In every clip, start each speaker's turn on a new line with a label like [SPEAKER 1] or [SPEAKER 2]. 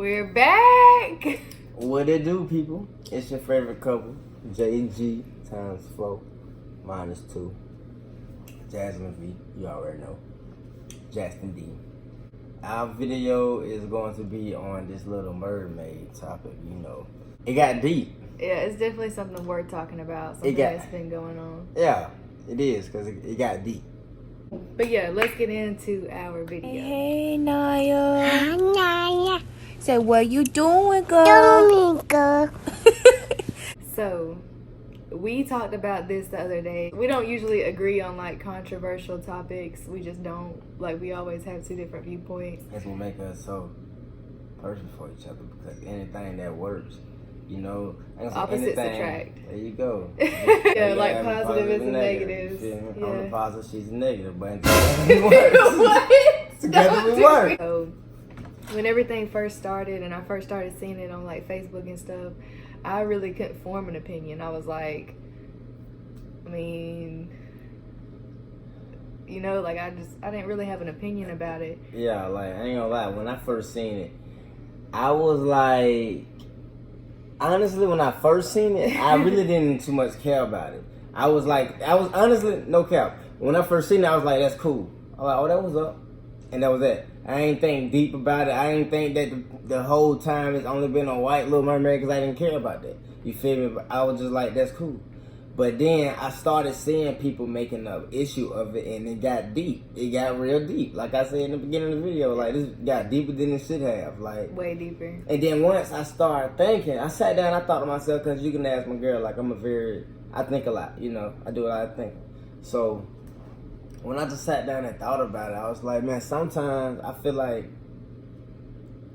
[SPEAKER 1] We're back.
[SPEAKER 2] What it do, people? It's your favorite couple, J and G times Flo, -2. Jaslynn V, you already know. Jaxtynn D. Our video is going to be on this Little Mermaid topic, you know. It got deep.
[SPEAKER 1] Yeah, it's definitely something worth talking about. Something that's been going on.
[SPEAKER 2] Yeah, it is, because it got deep.
[SPEAKER 1] But yeah, let's get into our video.
[SPEAKER 3] Hey, Naya. Hi, Naya. Say, what you doing, girl?
[SPEAKER 1] So, we talked about this the other day. We don't usually agree on like controversial topics. We just don't. Like, we always have two different viewpoints.
[SPEAKER 2] That's what makes us so perfect for each other, because anything that works, you know,
[SPEAKER 1] Opposites attract.
[SPEAKER 2] There you go.
[SPEAKER 1] Yeah, like positives and negatives.
[SPEAKER 2] Yeah. On the positive, she's a negative, but together we work.
[SPEAKER 1] What?
[SPEAKER 2] Together we work.
[SPEAKER 1] So, when everything first started and I first started seeing it on like Facebook and stuff, I really couldn't form an opinion. I was like, I mean, you know, like I didn't really have an opinion about it.
[SPEAKER 2] Yeah, like I ain't gonna lie, when I first seen it, I was like, honestly, when I first seen it, I really didn't too much care about it. I was honestly, no cap. When I first seen it, I was like, that's cool. I was like, oh, that was up. And that was it. I ain't think deep about it. I ain't think that the whole time it's only been a white Little Mermaid, because I didn't care about that. You feel me? But I was just like, that's cool. But then I started seeing people making an issue of it, and it got deep. It got real deep. Like I said in the beginning of the video, like this got deeper than it should have. Like
[SPEAKER 1] way deeper. And
[SPEAKER 2] then once I started thinking, I sat down, I thought to myself, because you can ask my girl, like I think a lot, you know. I do a lot of thinking. So when I just sat down and thought about it, I was like, man, sometimes I feel like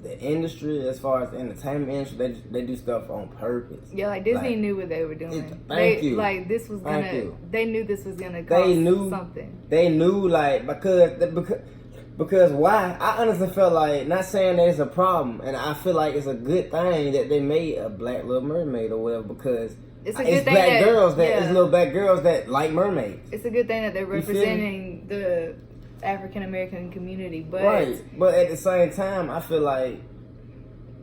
[SPEAKER 2] the industry, as far as the entertainment industry, they do stuff on purpose.
[SPEAKER 1] Yeah, like Disney knew what they were doing.
[SPEAKER 2] Thank you.
[SPEAKER 1] Like they knew this was gonna cost something.
[SPEAKER 2] They knew, like, because why? I honestly felt like, not saying that it's a problem, and I feel like it's a good thing that they made a black Little Mermaid or whatever, because it's black girls it's little black girls that like mermaids.
[SPEAKER 1] It's a good thing that they're representing the African American community, but
[SPEAKER 2] right. But at the same time, I feel like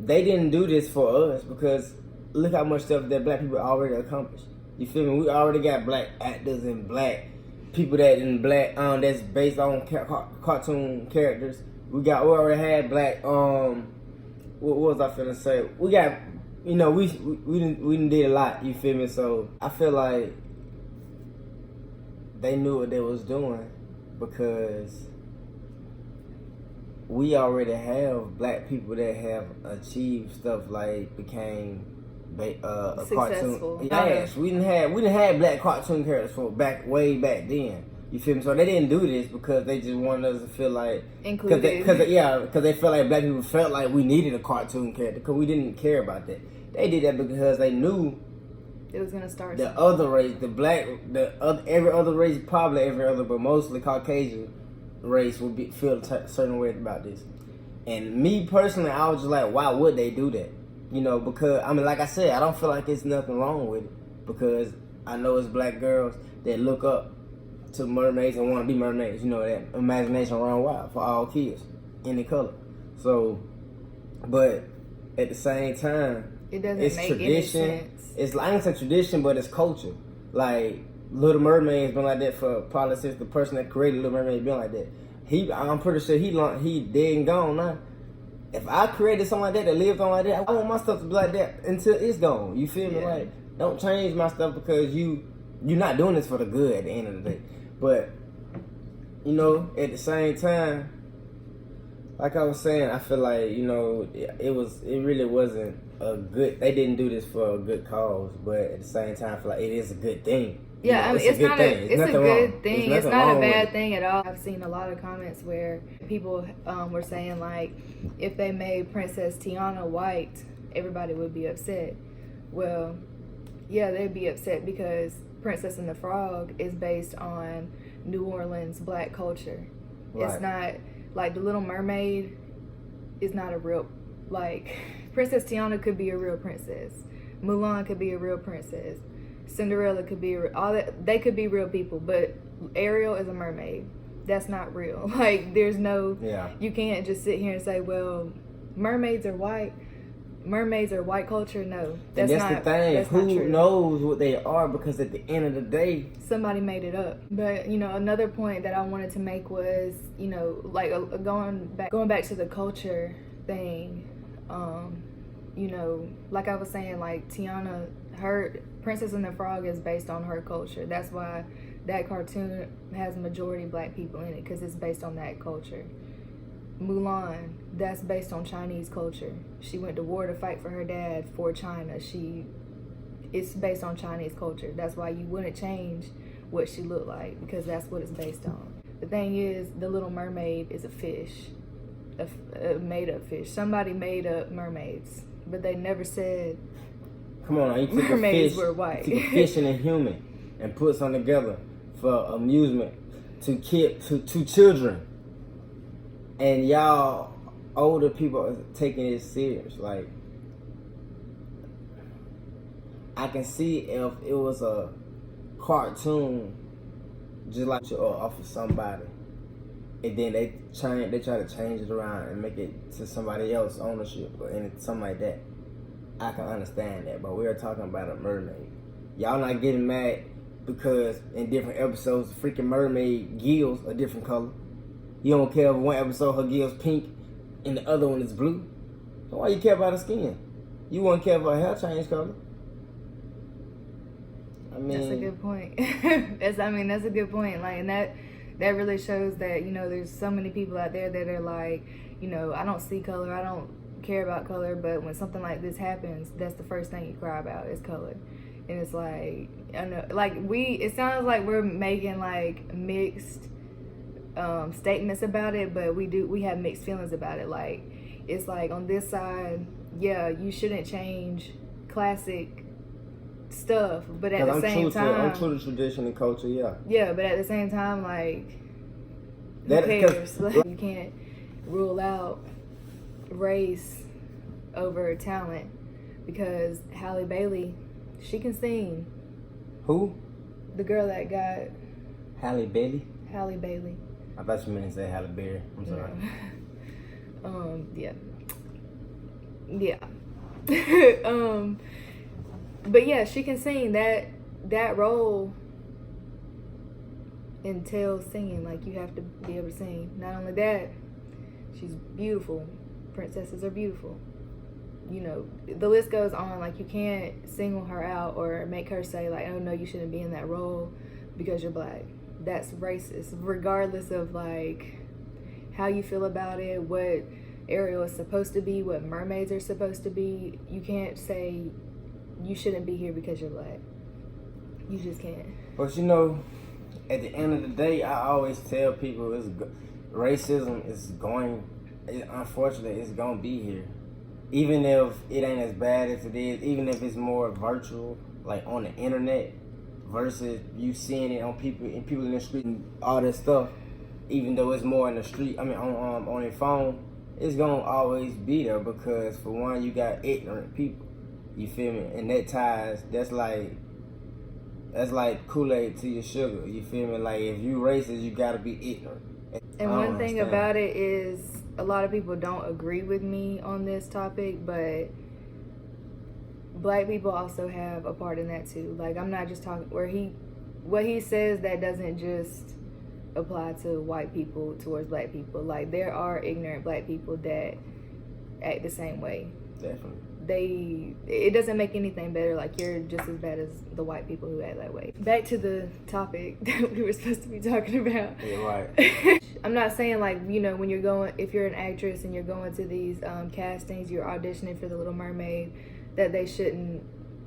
[SPEAKER 2] they didn't do this for us, because look how much stuff that black people already accomplished. You feel me? We already got black actors and black people that's based on cartoon characters. We already had black what was I finna say? We got, you know, we didn't did a lot, you feel me? So I feel like they knew what they was doing, because we already have black people that have achieved stuff like became a
[SPEAKER 1] successful
[SPEAKER 2] cartoon. Yes, we didn't have black cartoon characters from way back then. You feel me? So they didn't do this because they just wanted us to feel like
[SPEAKER 1] included.
[SPEAKER 2] Because they felt like black people felt like we needed a cartoon character, because we didn't care about that. They did that because they knew
[SPEAKER 1] it was gonna start
[SPEAKER 2] the other race, every other race, probably every other, but mostly Caucasian race would feel a certain way about this. And me personally, I was just like, why would they do that? You know, because I mean, like I said, I don't feel like there's nothing wrong with it, because I know it's black girls that look up to mermaids and want to be mermaids. You know, that imagination run wild for all kids, any color. So, but at the same time,
[SPEAKER 1] it doesn't make
[SPEAKER 2] tradition.
[SPEAKER 1] Any sense.
[SPEAKER 2] It's like, I ain't say tradition, but it's culture. Like Little Mermaid has been like that for probably since the person that created Little Mermaid been like that. I'm pretty sure he dead and gone now. If I created something like that lived on like that, I want my stuff to be like that until it's gone. You feel me?
[SPEAKER 1] Yeah.
[SPEAKER 2] Like, don't change my stuff because you're not doing this for the good at the end of the day. But you know, at the same time, like I was saying, I feel like, you know, it really wasn't a good. They didn't do this for a good cause, but at the same time, I feel like it is a good thing.
[SPEAKER 1] Yeah, I mean, it's a good thing. It's not a bad thing at all. I've seen a lot of comments where people were saying, like, if they made Princess Tiana white, everybody would be upset. Well, yeah, they'd be upset because Princess and the Frog is based on New Orleans black culture. Right. It's not like the Little Mermaid is not a real, like, Princess Tiana could be a real princess. Mulan could be a real princess. Cinderella could be they could be real people, but Ariel is a mermaid. That's not real. Like, there's no, you can't just sit here and say, well, mermaids are white. Mermaids are white culture. No,
[SPEAKER 2] that's the thing.
[SPEAKER 1] That's
[SPEAKER 2] Who
[SPEAKER 1] not true.
[SPEAKER 2] knows what they are? Because at the end of the day,
[SPEAKER 1] somebody made it up. But another point that I wanted to make was, like going back to the culture thing. Like I was saying, like Tiana, her Princess and the Frog is based on her culture. That's why that cartoon has majority black people in it, because it's based on that culture. Mulan, that's based on Chinese culture. She went to war to fight for her dad for China. It's based on Chinese culture. That's why you wouldn't change what she looked like, because that's what it's based on. The thing is, the Little Mermaid is a fish, a made-up fish. Somebody made up mermaids, but they never said
[SPEAKER 2] come on, you took
[SPEAKER 1] mermaids
[SPEAKER 2] a fish,
[SPEAKER 1] were white.
[SPEAKER 2] You took a fish and a human and put something together for amusement to children. And y'all older people are taking it serious. Like, I can see if it was a cartoon just like off of somebody, and then they try to change it around and make it to somebody else's ownership or something like that, I can understand that. But we're talking about a mermaid. Y'all not getting mad because in different episodes the freaking mermaid gills a different color. You don't care if one episode her gill's pink and the other one is blue. So why you care about her skin? You wouldn't care if her hair changed color. I mean,
[SPEAKER 1] that's a good point. That's a good point. Like, and that really shows that, there's so many people out there that are like, I don't see color, I don't care about color, but when something like this happens, that's the first thing you cry about is color. And it's like, I know, like it sounds like we're making like mixed statements about it, but we have mixed feelings about it. Like, it's like on this side, yeah, you shouldn't change classic stuff, but at the same time,
[SPEAKER 2] I'm true to tradition and culture.
[SPEAKER 1] Yeah, but at the same time, like, who cares? Like, you can't rule out race over talent, because Halle Bailey, she can sing.
[SPEAKER 2] Who?
[SPEAKER 1] The girl that got
[SPEAKER 2] Halle Bailey.
[SPEAKER 1] Halle Bailey.
[SPEAKER 2] I thought you meant to say Halle Berry. I'm sorry.
[SPEAKER 1] Yeah. But yeah, she can sing. That role entails singing. Like, you have to be able to sing. Not only that, she's beautiful. Princesses are beautiful. The list goes on. Like, you can't single her out or make her say like, oh no, you shouldn't be in that role because you're black. That's racist, regardless of like how you feel about it, what Ariel is supposed to be, what mermaids are supposed to be. You can't say you shouldn't be here because you're black. You just can't.
[SPEAKER 2] But at the end of the day, I always tell people racism is unfortunately, it's going to be here. Even if it ain't as bad as it is, even if it's more virtual, like on the internet, versus you seeing it on people in the street and all that stuff. Even though it's more in the street, on your phone, it's gonna always be there, because for one, you got ignorant people. You feel me? And that's like Kool-Aid to your sugar. You feel me? Like, if you racist, you gotta be ignorant.
[SPEAKER 1] And one thing about it is, a lot of people don't agree with me on this topic, but black people also have a part in that too. Like, I'm not just talking what he says, that doesn't just apply to white people towards black people. Like, there are ignorant black people that act the same way.
[SPEAKER 2] Definitely.
[SPEAKER 1] It doesn't make anything better. Like, you're just as bad as the white people who act that way. Back to the topic that we were supposed to be talking about.
[SPEAKER 2] Yeah, right.
[SPEAKER 1] I'm not saying like, when if you're an actress and you're going to these castings, you're auditioning for the Little Mermaid, that they shouldn't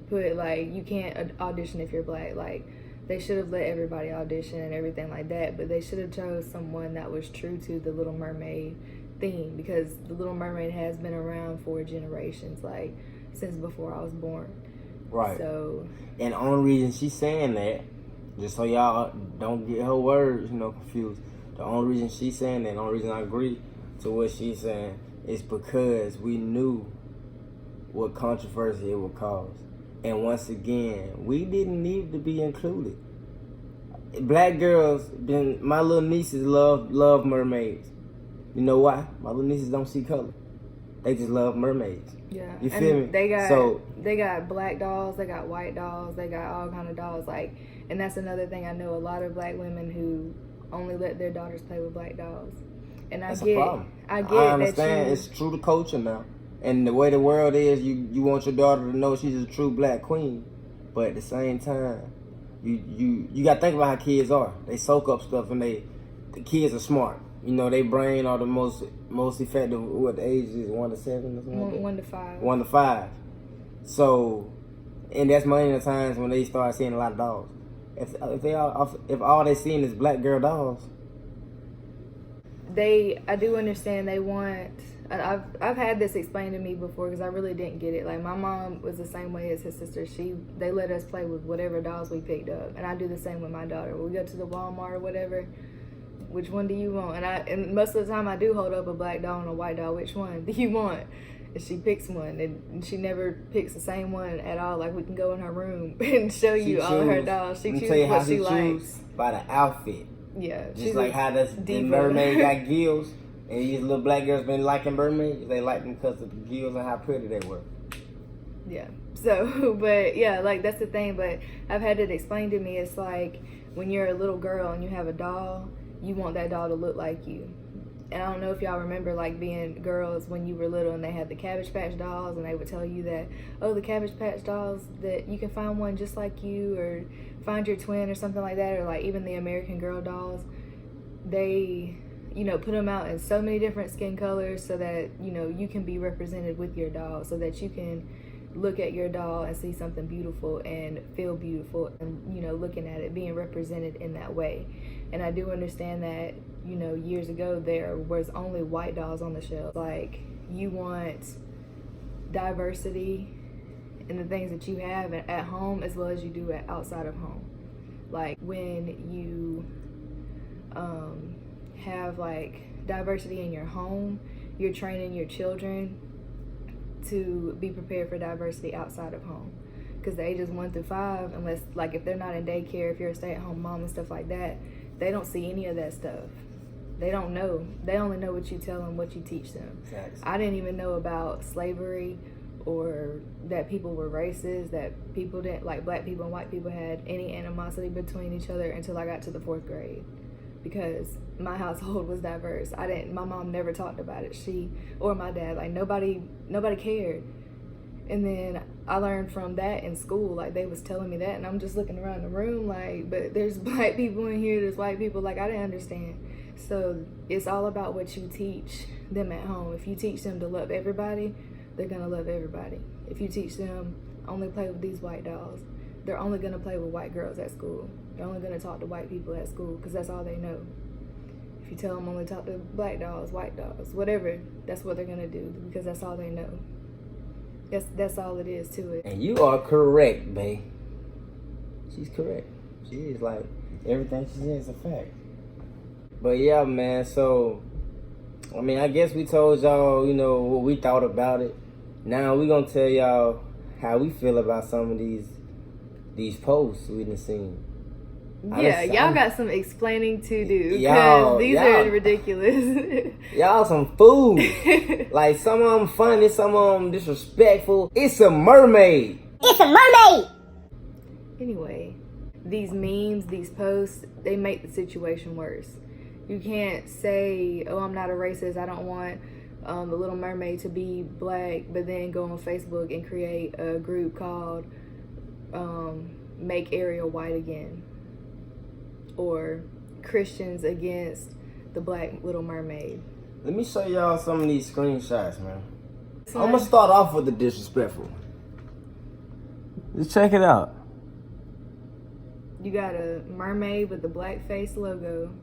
[SPEAKER 1] put like, you can't audition if you're black. Like, they should have let everybody audition and everything like that, but they should have chose someone that was true to the Little Mermaid theme, because the Little Mermaid has been around for generations, like since before I was born.
[SPEAKER 2] Right.
[SPEAKER 1] So,
[SPEAKER 2] and the only reason she's saying that, just so y'all don't get her words, confused. The only reason she's saying that, the only reason I agree to what she's saying, is because we knew what controversy it would cause. And once again, we didn't need to be included. Black girls, my little nieces love mermaids. You know why? My little nieces don't see color. They just love mermaids.
[SPEAKER 1] Yeah.
[SPEAKER 2] You feel me?
[SPEAKER 1] They got black dolls, they got white dolls, they got all kind of dolls. Like, and that's another thing. I know a lot of black women who only let their daughters play with black dolls. And
[SPEAKER 2] that's a problem.
[SPEAKER 1] I
[SPEAKER 2] understand. It's true to culture now. And the way the world is, you want your daughter to know she's a true black queen. But at the same time, you got to think about how kids are. They soak up stuff, and the kids are smart. You know, they brain are the most effective. What the age is? 1 to 7 or something like that?
[SPEAKER 1] 1 to 5.
[SPEAKER 2] 1 to 5. So, and that's many of the times when they start seeing a lot of dolls. If all they seeing is black girl dolls.
[SPEAKER 1] I do understand they want. I've had this explained to me before because I really didn't get it. Like, my mom was the same way as his sister. They let us play with whatever dolls we picked up, and I do the same with my daughter. When we go to the Walmart or whatever, which one do you want? And most of the time I do hold up a black doll and a white doll. Which one do you want? And she picks one, and she never picks the same one at all. Like, we can go in her room and show you all her dolls. She chooses what she likes
[SPEAKER 2] by the outfit.
[SPEAKER 1] Yeah,
[SPEAKER 2] just like how the mermaid got gills, and these little black girls been liking mermaids. They like them because of the gills and how pretty they were.
[SPEAKER 1] Yeah. So, but yeah, like, that's the thing. But I've had it explained to me. It's like when you're a little girl and you have a doll, you want that doll to look like you. And I don't know if y'all remember, like, being girls when you were little and they had the Cabbage Patch dolls, and they would tell you that, oh, the Cabbage Patch dolls, that you can find one just like you, or find your twin or something like that, or like even the American Girl dolls. They, you know, put them out in so many different skin colors so that, you know, you can be represented with your doll, so that you can look at your doll and see something beautiful and feel beautiful, and, you know, looking at it, being represented in that way. And I do understand that, you know, years ago there was only white dolls on the shelf. Like, you want diversity in the things that you have at home as well as you do outside of home. Like, when you have, like, diversity in your home, you're training your children to be prepared for diversity outside of home. Because the ages 1 through 5, unless, like, if they're not in daycare, if you're a stay-at-home mom and stuff like that, they don't see any of that stuff. They don't know. They only know what you tell them, what you teach them.
[SPEAKER 2] Exactly.
[SPEAKER 1] I didn't even know about slavery, or that people were racist, that people didn't, like, black people and white people had any animosity between each other until I got to the 4th grade. Because my household was diverse. My mom never talked about it. She or my dad, like, nobody cared. And then I learned from that in school. Like, they was telling me that, and I'm just looking around the room like, but there's black people in here, there's white people. Like, I didn't understand. So it's all about what you teach them at home. If you teach them to love everybody, they're gonna love everybody. If you teach them only play with these white dolls, they're only gonna play with white girls at school. They're only gonna talk to white people at school because that's all they know. If you tell them only talk to black dolls, white dolls, whatever, that's what they're gonna do because that's all they know. That's all it is to it.
[SPEAKER 2] And you are correct, babe. She's correct. She is, like, everything she says is a fact. But yeah, man, so, I mean, I guess we told y'all, you know, what we thought about it. Now we gonna tell y'all how we feel about some of these posts we done seen.
[SPEAKER 1] Yeah, y'all got some explaining to do because these are ridiculous.
[SPEAKER 2] Y'all some fools. Like, some of them funny, some of them disrespectful. It's a mermaid.
[SPEAKER 3] It's a mermaid.
[SPEAKER 1] Anyway, these memes, these posts, they make the situation worse. You can't say, oh, I'm not a racist, I don't want the Little Mermaid to be black, but then go on Facebook and create a group called Make Ariel White Again. Or Christians against the Black Little Mermaid.
[SPEAKER 2] Let me show y'all some of these screenshots, man. I'm gonna start off with the disrespectful one. Just check it out.
[SPEAKER 1] You got a mermaid with the blackface logo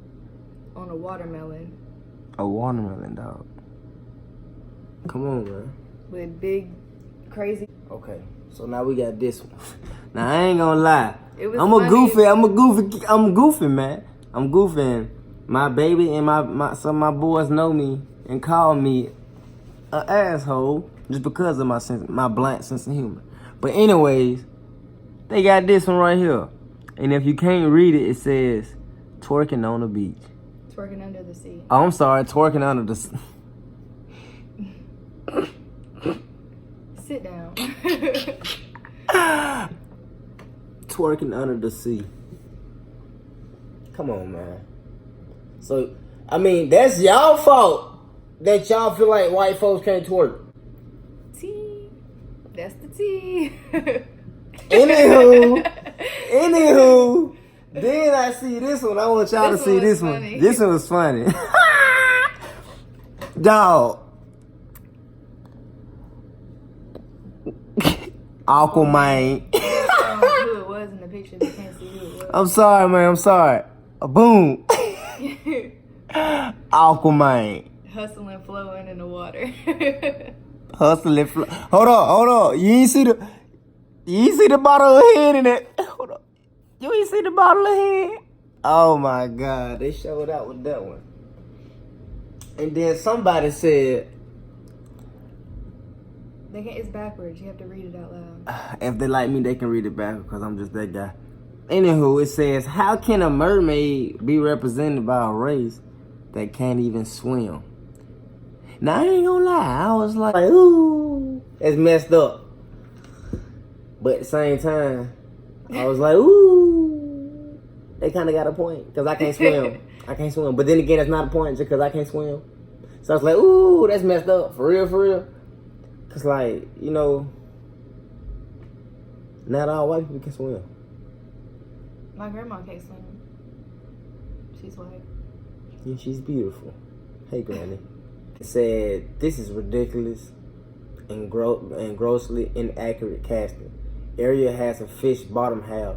[SPEAKER 1] on a watermelon.
[SPEAKER 2] A watermelon, dog. Come on, man.
[SPEAKER 1] With big, crazy.
[SPEAKER 2] Okay, so now we got this one. Now I ain't gonna lie. I'm goofy, man. I'm goofing. My baby and some of my boys know me and call me an asshole just because of my blank sense of humor. But anyways, they got this one right here. And if you can't read it, it says twerking on the beach.
[SPEAKER 1] Twerking under the sea.
[SPEAKER 2] Oh, I'm sorry, twerking under the sea.
[SPEAKER 1] Sit down.
[SPEAKER 2] Twerking under the sea. Come on, man. So, I mean, that's y'all fault that y'all feel like white folks can't twerk.
[SPEAKER 1] Tea. That's the tea.
[SPEAKER 2] Anywho, then I see this one. I want y'all to see this one. This one was funny. Dog. Aquaman.
[SPEAKER 1] Who it was in the picture, you can't see who it was.
[SPEAKER 2] I'm sorry, man. I'm sorry. Boom. Aquaman.
[SPEAKER 1] Hustling, flowing in the water.
[SPEAKER 2] Hustling, Hold on. You ain't see the bottle of head in it. Hold on. You ain't see the bottle of head? Oh my God. They showed out with that one. And then somebody said,
[SPEAKER 1] it's backwards. You have to read it out loud.
[SPEAKER 2] if they like me, they can read it back because I'm just that guy. Anywho, it says, how can a mermaid be represented by a race that can't even swim? Now, I ain't gonna lie. I was like, ooh, it's messed up. But at the same time, I was like, ooh, they kind of got a point because I can't swim. But then again, it's not a point just because I can't swim. So I was like, ooh, that's messed up. For real. Because, like, you know, not all white people can swim.
[SPEAKER 1] My grandma can't swim. She's white.
[SPEAKER 2] Yeah, she's beautiful. Hey, Granny. It said, this is ridiculous and grossly inaccurate casting. Ariel has a fish bottom half.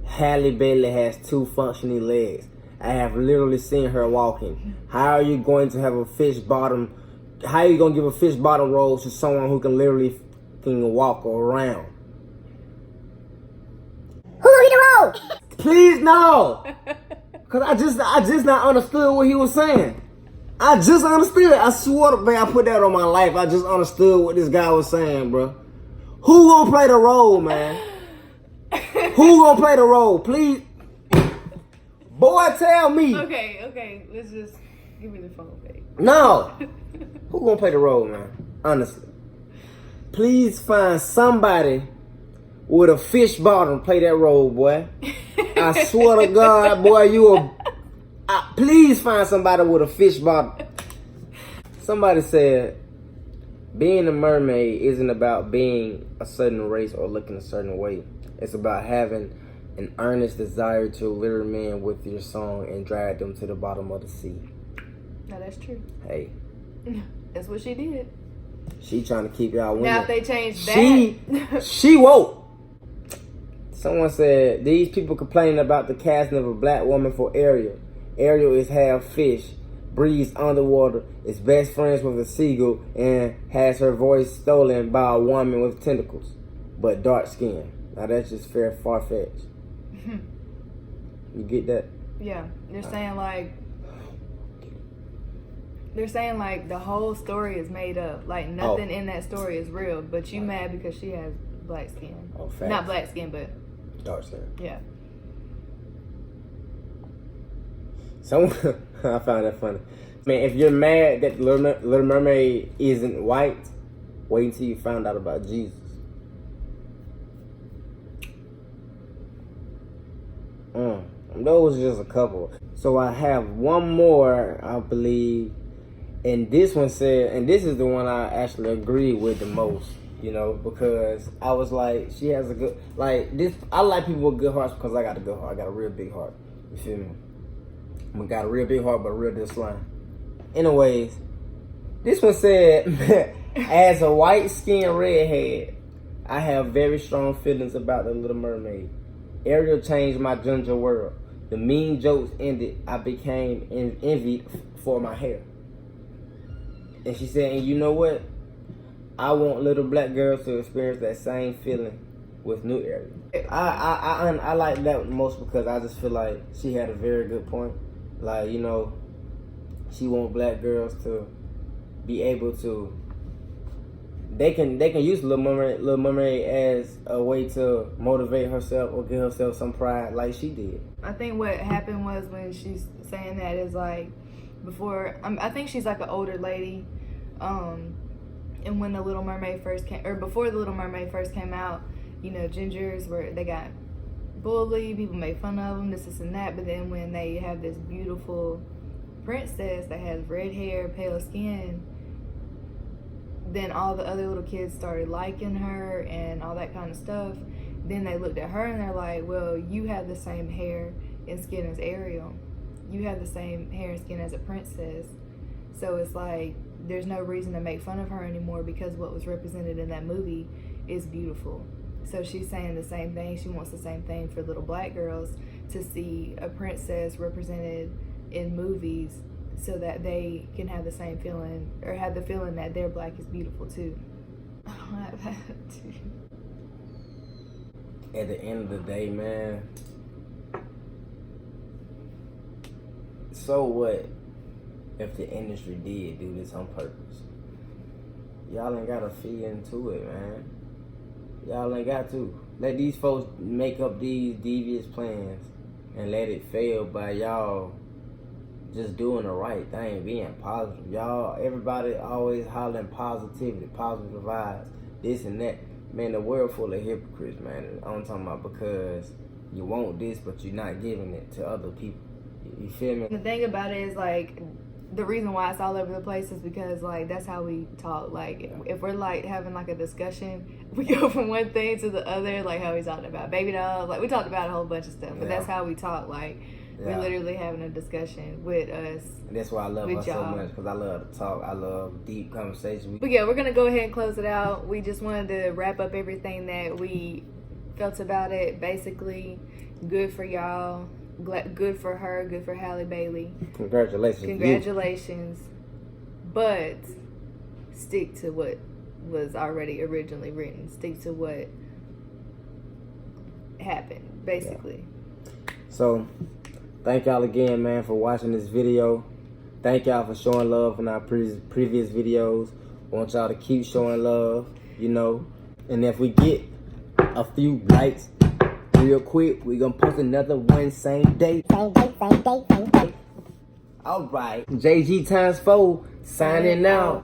[SPEAKER 2] Halle Bailey has 2 functioning legs. I have literally seen her walking. How are you going to have a fish bottom? How are you going to give a fish bottom role to someone who can literally walk around? Who gonna get the role? Please no. Cause I just not understood what he was saying. I just understood. I swear to God, I put that on my life. I just understood what this guy was saying, bro. Who gonna play the role, man? Who gonna play the role? Please. Boy, tell me.
[SPEAKER 1] Okay. Let's just give me the phone, babe.
[SPEAKER 2] No. Who gonna play the role, man? Honestly. Please find somebody with a fish bottom play that role, boy. I swear to God, boy, please find somebody with a fish bottom. Somebody said, being a mermaid isn't about being a certain race or looking a certain way. It's about having an earnest desire to lure men with your song and drag them to the bottom of the sea.
[SPEAKER 1] No, that's true.
[SPEAKER 2] Hey.
[SPEAKER 1] That's what she did.
[SPEAKER 2] She trying to keep y'all women.
[SPEAKER 1] Now if they change that.
[SPEAKER 2] She woke. Someone said, these people complaining about the casting of a black woman for Ariel. Ariel is half fish, breathes underwater, is best friends with a seagull, and has her voice stolen by a woman with tentacles, but dark skin. Now that's just far-fetched. You get that?
[SPEAKER 1] Yeah. They're saying like the whole story is made up. Like nothing in that story is real, but you mad because she has black skin.
[SPEAKER 2] Oh, facts.
[SPEAKER 1] Not black skin, but
[SPEAKER 2] dark skin.
[SPEAKER 1] Yeah.
[SPEAKER 2] Someone, I found that funny. Man, if you're mad that Little Mermaid isn't white, wait until you find out about Jesus. Those are just a couple. So I have one more, I believe. And this one said, and this is the one I actually agree with the most, you know, because I was like, she has a good, like, this, I like people with good hearts because I got a good heart. I got a real big heart. You feel me? I got a real big heart, but a real good slime. Anyways, this one said, as a white-skinned redhead, I have very strong feelings about the Little Mermaid. Ariel changed my ginger world. The mean jokes ended. I became envied for my hair. And she said, and you know what? I want little black girls to experience that same feeling with new Ariel. I like that most because I just feel like she had a very good point. Like, you know, she want black girls to be able to, they can use Little Mermaid as a way to motivate herself or give herself some pride like she did.
[SPEAKER 1] I think what happened was when she's saying that is like before, I think she's like an older lady, And when the Little Mermaid first came, or before the Little Mermaid first came out, you know, gingers they got bullied, people made fun of them, this and that. But then when they have this beautiful princess that has red hair, pale skin, then all the other little kids started liking her and all that kind of stuff. Then they looked at her and they're like, well, you have the same hair and skin as Ariel. You have the same hair and skin as a princess. So it's like, there's no reason to make fun of her anymore because what was represented in that movie is beautiful. So she's saying the same thing. She wants the same thing for little black girls, to see a princess represented in movies so that they can have the same feeling, or have the feeling that their black is beautiful too. I don't have that too.
[SPEAKER 2] At the end of the day, man, so what if the industry did do this on purpose? Y'all ain't gotta feed into it, man. Y'all ain't got to. Let these folks make up these devious plans and let it fail by y'all just doing the right thing, being positive. Y'all, everybody always hollering positivity, positive vibes, this and that. Man, the world full of hypocrites, man. I'm talking about because you want this, but you're not giving it to other people. You feel me?
[SPEAKER 1] The thing about it is, like, the reason why it's all over the place is because, like, that's how we talk. Like, if we're, like, having, like, a discussion, we go from one thing to the other, like how we talked about baby dolls. Like, we talked about a whole bunch of stuff, but that's how we talk. Like, we're literally having a discussion with us.
[SPEAKER 2] And that's why I love her so much, because I love to talk. I love deep conversation.
[SPEAKER 1] But yeah, we're going to go ahead and close it out. We just wanted to wrap up everything that we felt about it. Basically, good for y'all. Good for her. Good for Halle Bailey.
[SPEAKER 2] Congratulations.
[SPEAKER 1] Congratulations. But stick to what was already originally written. Stick to what happened, basically.
[SPEAKER 2] Yeah. So, thank y'all again, man, for watching this video. Thank y'all for showing love in our previous videos. I want y'all to keep showing love, you know. And if we get a few likes real quick, we're going to post another one same day. Same day. All right. JG times 4 signing out.